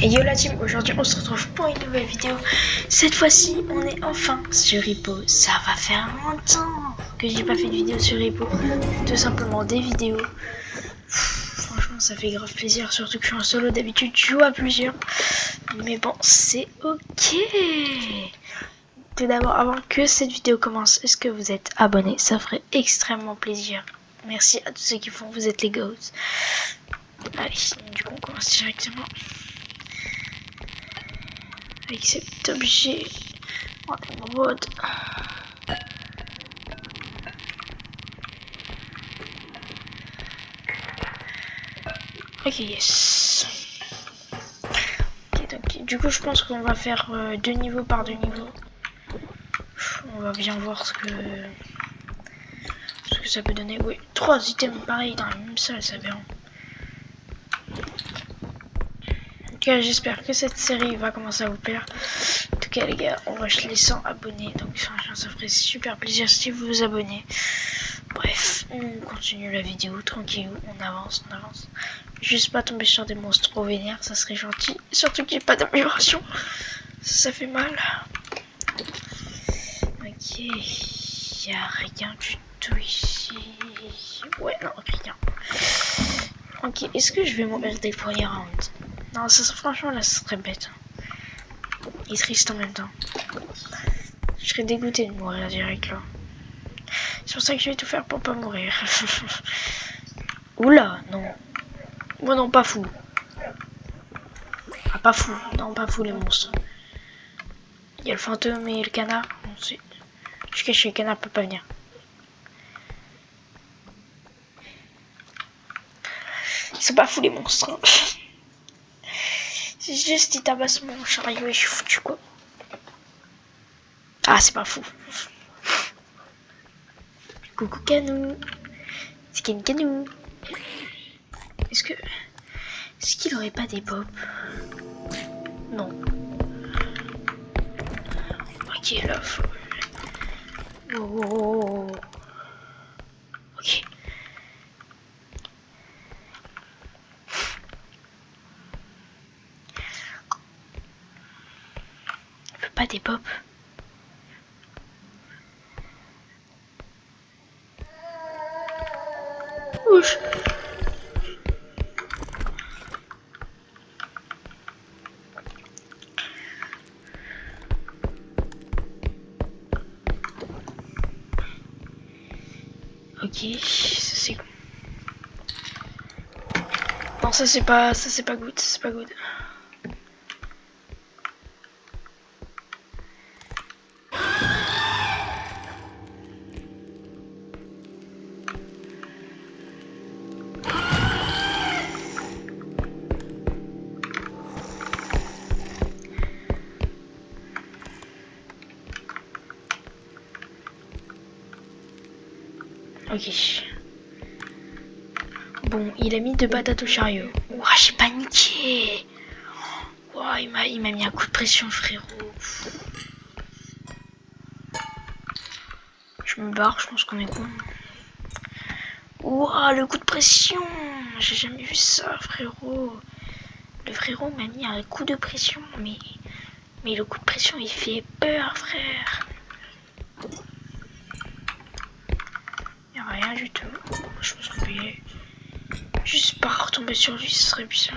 Et yo la team, aujourd'hui on se retrouve pour une nouvelle vidéo. Cette fois-ci on est enfin sur Hippo. Ça va faire longtemps que j'ai pas fait de vidéo sur Hippo. Tout simplement des vidéos. Franchement ça fait grave plaisir, surtout que je suis en solo. D'habitude je joue à plusieurs. Mais bon c'est ok. Tout d'abord, avant que cette vidéo commence, est-ce que vous êtes abonnés? Ça ferait extrêmement plaisir. Merci à tous ceux qui font, vous êtes les goats. Allez, du coup on commence directement. Avec cet objet en émeraude. Ok, yes. Ok, donc, du coup, je pense qu'on va faire 2 niveaux par 2 niveaux. On va bien voir ce que ça peut donner. Oui, 3 items pareil dans la même salle, ça bien. En tout cas, j'espère que cette série va commencer à vous plaire. En tout cas, les gars, on va les 100 abonnés. Donc, franchement, ça ferait super plaisir si vous vous abonnez. Bref, on continue la vidéo tranquille, on avance, on avance. Juste pas tomber sur des monstres trop vénères, ça serait gentil. Surtout qu'il n'y ait pas d'amélioration, ça fait mal. Ok, il n'y a rien du tout ici. Ouais, non, rien. Ok, est-ce que je vais mourir dès le premier round? Non, ça, franchement, là, ce serait bête. Et triste en même temps. Je serais dégoûté de mourir direct là. C'est pour ça que je vais tout faire pour pas mourir. Oula, non. Moi non, pas fou. Ah, pas fou. Non, pas fou les monstres. Il y a le fantôme et le canard. On sait. Je suis caché, le canard peut pas venir. Ils sont pas fous les monstres. C'est juste ils tabassent mon chariot et je suis foutu quoi. Ah, c'est pas fou. Coucou Canou. C'est Ken Canou. Est-ce qu'il aurait pas des bob? Non. Ok, là, faut... Oh. Ok. Il veut pas des pop. Ouch. Ok, ça c'est... Non, ça c'est pas good, c'est pas good. Ok. Bon, il a mis 2 patates au chariot. Ouah, j'ai paniqué. Ouah, il m'a mis un coup de pression, frérot. Je me barre, je pense qu'on est con. Ouah, le coup de pression. J'ai jamais vu ça, frérot. Le frérot m'a mis un coup de pression, mais le coup de pression, il fait peur, frère. Il n'y a rien du tout. Je pense qu'on peut juste pas retomber sur lui, ce serait bien.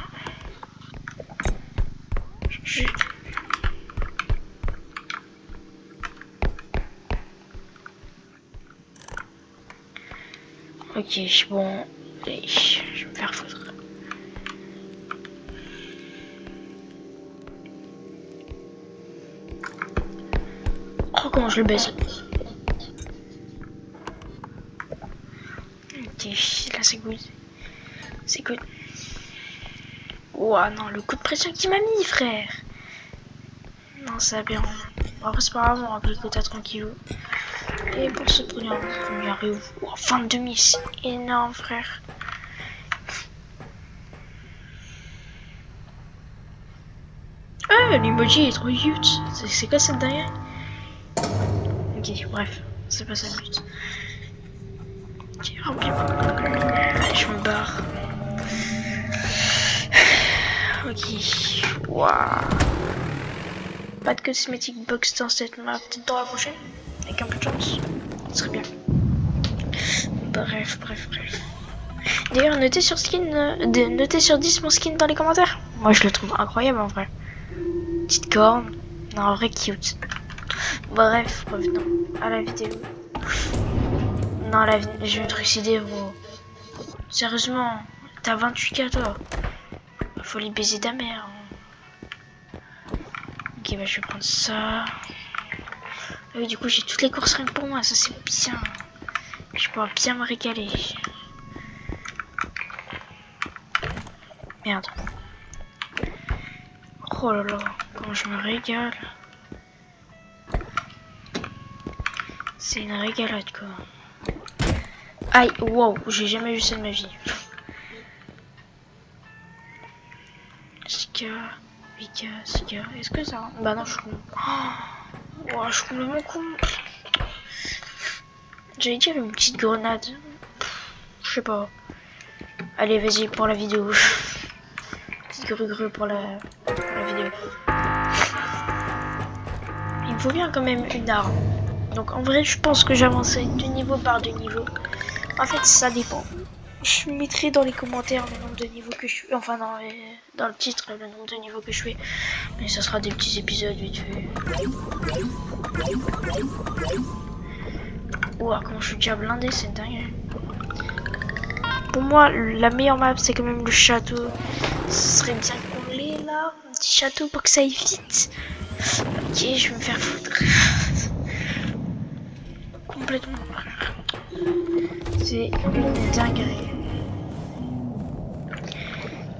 Ok, bon, allez, je vais me faire foutre. Oh, comment je le baise. Ok, là c'est good. C'est good. Ouah, non, le coup de pression qu'il m'a mis, frère. Non, ça va bien. Après, c'est pas grave, on va picoter tranquillou. Et pour ce premier round, on y arrive. Oh, fin de demi, c'est énorme, frère. Ah, l'emoji est trop cute. C'est quoi cette derrière? Ok, bref, c'est pas ça le but. Ok, remplis. Allez, je me barre. Ok. Waouh. Pas de cosmétique box dans cette map. Peut-être dans la prochaine. Avec un peu de chance. Ce serait bien. Bref. D'ailleurs, notez sur 10 mon skin dans les commentaires. Moi, je le trouve incroyable en vrai. Petite corne. Non, en vrai, cute. Bref, revenons à la vidéo. Non, je vais me trucider, gros. Sérieusement, t'as 28K, toi. Faut les baiser ta mère. Ok, bah, je vais prendre ça. Ah oui, du coup, j'ai toutes les courses rien que pour moi. Ça, c'est bien. Je pourrais bien me régaler. Merde. Oh là là, comment je me régale. C'est une régalade, quoi. Aïe, wow, j'ai jamais vu ça de ma vie. Sika, Vika, Sika, est-ce que ça... Bah non, je suis con. Oh, je suis complètement con. J'allais dire une petite grenade. Je sais pas. Allez, vas-y, pour la vidéo. Petite grue pour la vidéo. Il me faut bien quand même une arme. Donc en vrai, je pense que j'avancerai de niveau par de niveau. En fait, ça dépend. Je mettrai dans les commentaires le nombre de niveaux que je fais. Enfin, dans le titre, le nombre de niveaux que je fais. Mais ça sera des petits épisodes vite fait. Ouah, comment je suis déjà blindé, c'est dingue. Pour moi, la meilleure map, c'est quand même le château. Ce serait bien qu'on l'ait là. Un petit château pour que ça aille vite. Ok, je vais me faire foutre. Complètement. C'est une dinguerie.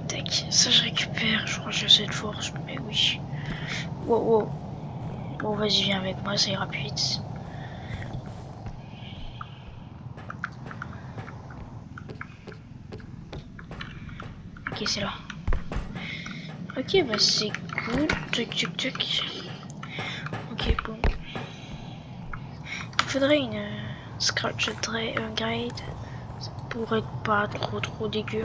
Tac, ça je récupère. Je crois que j'ai assez de force, mais oui. Wow. Bon, vas-y, viens avec moi, ça ira plus vite. Ok, c'est là. Ok, bah c'est cool. Tuc. Ok, bon. Il faudrait une scratch grade. Ça pourrait être pas trop dégueu.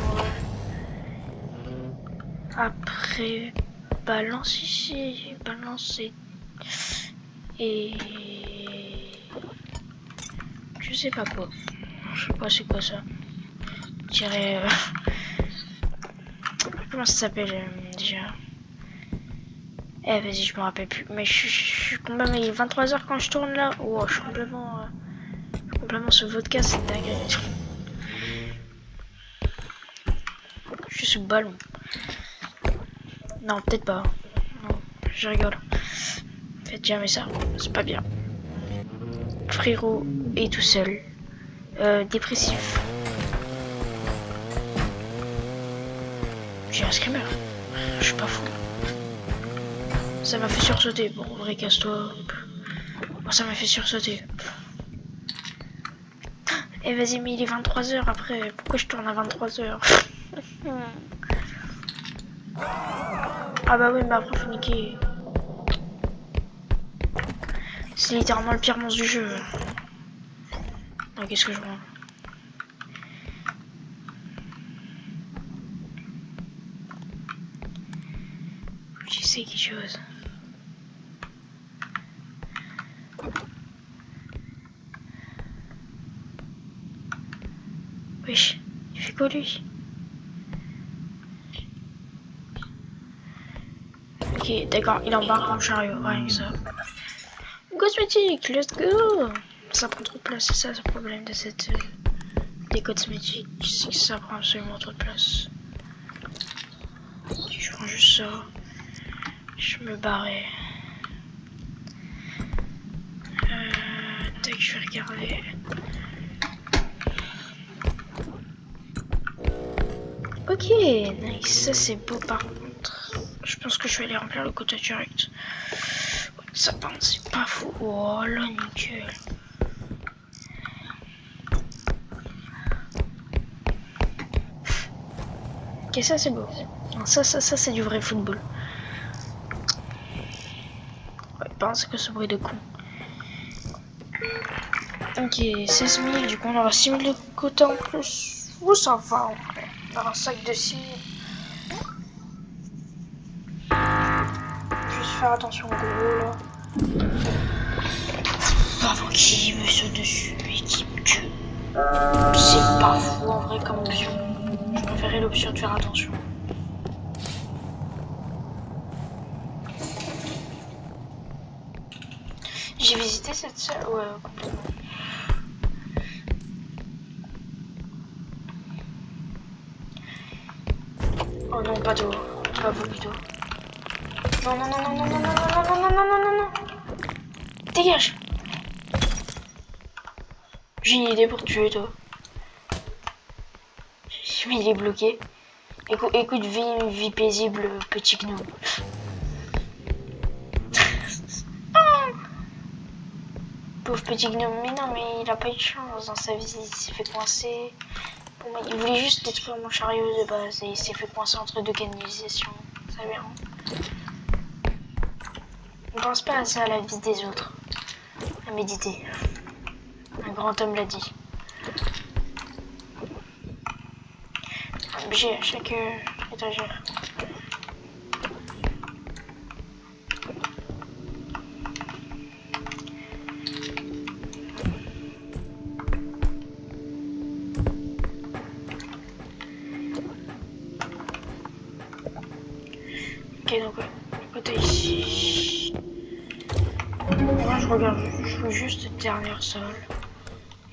Après, balance ici. Balance et... Je sais pas quoi. Je sais pas c'est quoi ça. Je dirais... Comment ça s'appelle déjà? Eh vas-y, je me rappelle plus. Mais je suis complètement... Il est 23h quand je tourne là. Oh, je suis complètement ce vodka, c'est dingue. Je suis sous ballon. Non, peut-être pas. Non, je rigole. Faites jamais ça, c'est pas bien. Frérot est tout seul. Dépressif. J'ai un screamer. Je suis pas fou. Ça m'a fait sursauter. Bon, vrai, casse-toi. Bon, ça m'a fait sursauter. Et vas-y, mais il est 23h après. Pourquoi je tourne à 23h? Ah bah oui, mais après faut niquer. C'est littéralement le pire monstre du jeu. Oh, qu'est-ce que je vois? J'essaie quelque chose. Wesh, il fait quoi lui? Ok, d'accord, il embarque mon chariot, rien que ça. Cosmétique, let's go! Ça prend trop de place, c'est ça le problème de cette... des cosmétiques, c'est que ça prend absolument trop de place. Je prends juste ça. Je me barrais. Tac, je vais regarder. Ok, nice, ça c'est beau par contre. Je pense que je vais aller remplir le quota direct. Ouais, ça par contre c'est pas fou. Oh là, nickel. Ok, ça c'est beau. Ça c'est du vrai football. Ouais, par contre c'est que ce bruit de con. Ok, 16 000, du coup on aura 6 000 de quota en plus. Oh ça va en vrai. On aura un sac de 6 000. faire attention au gros là. Avant qu'il me saute dessus et qu'il me tue. C'est pas fou en vrai comme option. Je préférais l'option de faire attention. J'ai visité cette salle, ouais, complètement. Oh non, pas d'eau, pas beaucoup d'eau. Non, non, non, non, non, non, non, non, non, non, non, non, non, non. Dégage. J'ai une idée pour te tuer, toi. Mais il est bloqué. Écoute, vie paisible, petit gnome. Pauvre petit gnome, mais non, mais il a pas eu de chance dans sa vie, il s'est fait coincer. Bon, il voulait juste détruire mon chariot de base et il s'est fait coincer entre deux canalisations. Ça bien. On pense pas assez à la vie des autres. À méditer. Un grand homme l'a dit. Obligé à chaque étagère. Ok, donc le côté ici. Moi je regarde, je veux juste cette dernière salle.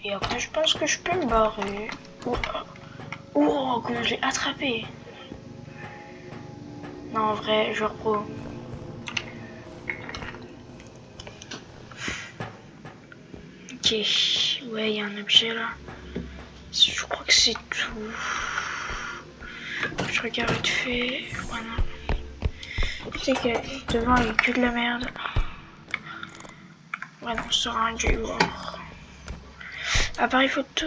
Et après je pense que je peux me barrer. Oh, comment je l'ai attrapé. Non, en vrai, je repro. Ok, ouais, il y a un objet là. Je crois que c'est tout. Je regarde vite fait. Voilà. Je sais que devant il y a que de la merde. Ouais, non, ce sera un J-War. Appareil photo.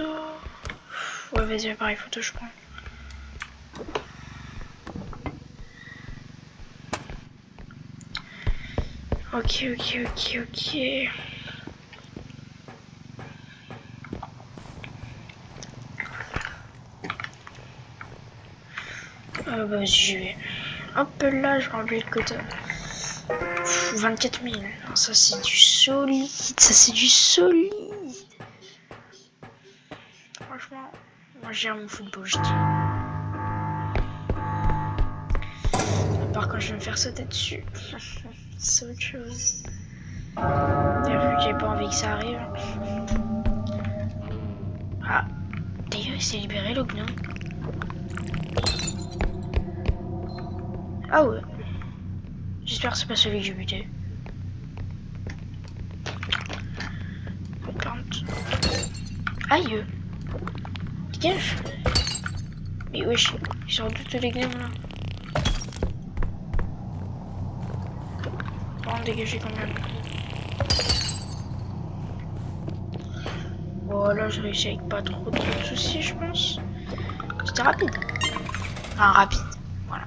Ouais, vas-y, appareil photo, je prends. Ok. Bah, j'y vais. Hop là, je remplis le quota. 24 000. Non, ça, c'est du solide. Ça, c'est du solide. Franchement, moi, j'ai mon football, je dis. À part quand je vais me faire sauter dessus. C'est autre chose. T'as vu que j'ai pas envie que ça arrive. Ah, d'ailleurs, il s'est libéré, le gnome. Ah ouais. J'espère que c'est pas celui que j'ai buté. Aïe. Dégage. Mais wesh, ils sont d'où tous les gnomes là? Bon, dégager quand même. Bon, là, je réussis avec pas trop de soucis, je pense. C'était rapide. Enfin, rapide. Voilà.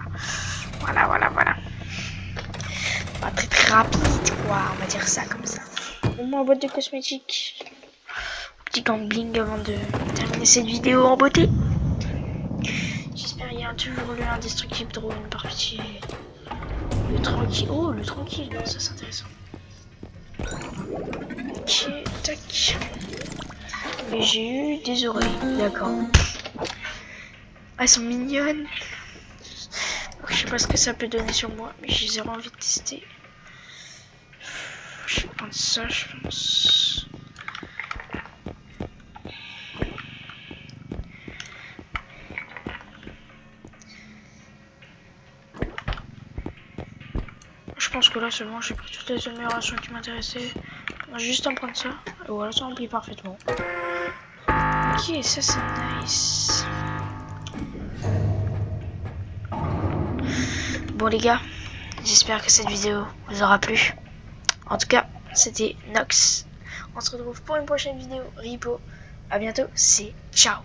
Pas très rapide, quoi. On va dire ça comme ça. Au moins en boîte de cosmétiques. Petit gambling avant de terminer cette vidéo en beauté. J'espère qu'il y a toujours le indestructible drone par pitié. Le tranquille. Oh, le tranquille. Non, ça c'est intéressant. Ok, tac. Mais j'ai eu des oreilles. D'accord. Ah, elles sont mignonnes. Je sais pas ce que ça peut donner sur moi, mais j'ai zéro envie de tester. Je vais prendre ça, je pense. Je pense que là c'est bon, j'ai pris toutes les améliorations qui m'intéressaient. On va juste en prendre ça. Et voilà, ça remplit parfaitement. Ok, ça c'est nice. Bon les gars, j'espère que cette vidéo vous aura plu. En tout cas, c'était Nox. On se retrouve pour une prochaine vidéo. Ripo. À bientôt, c'est ciao.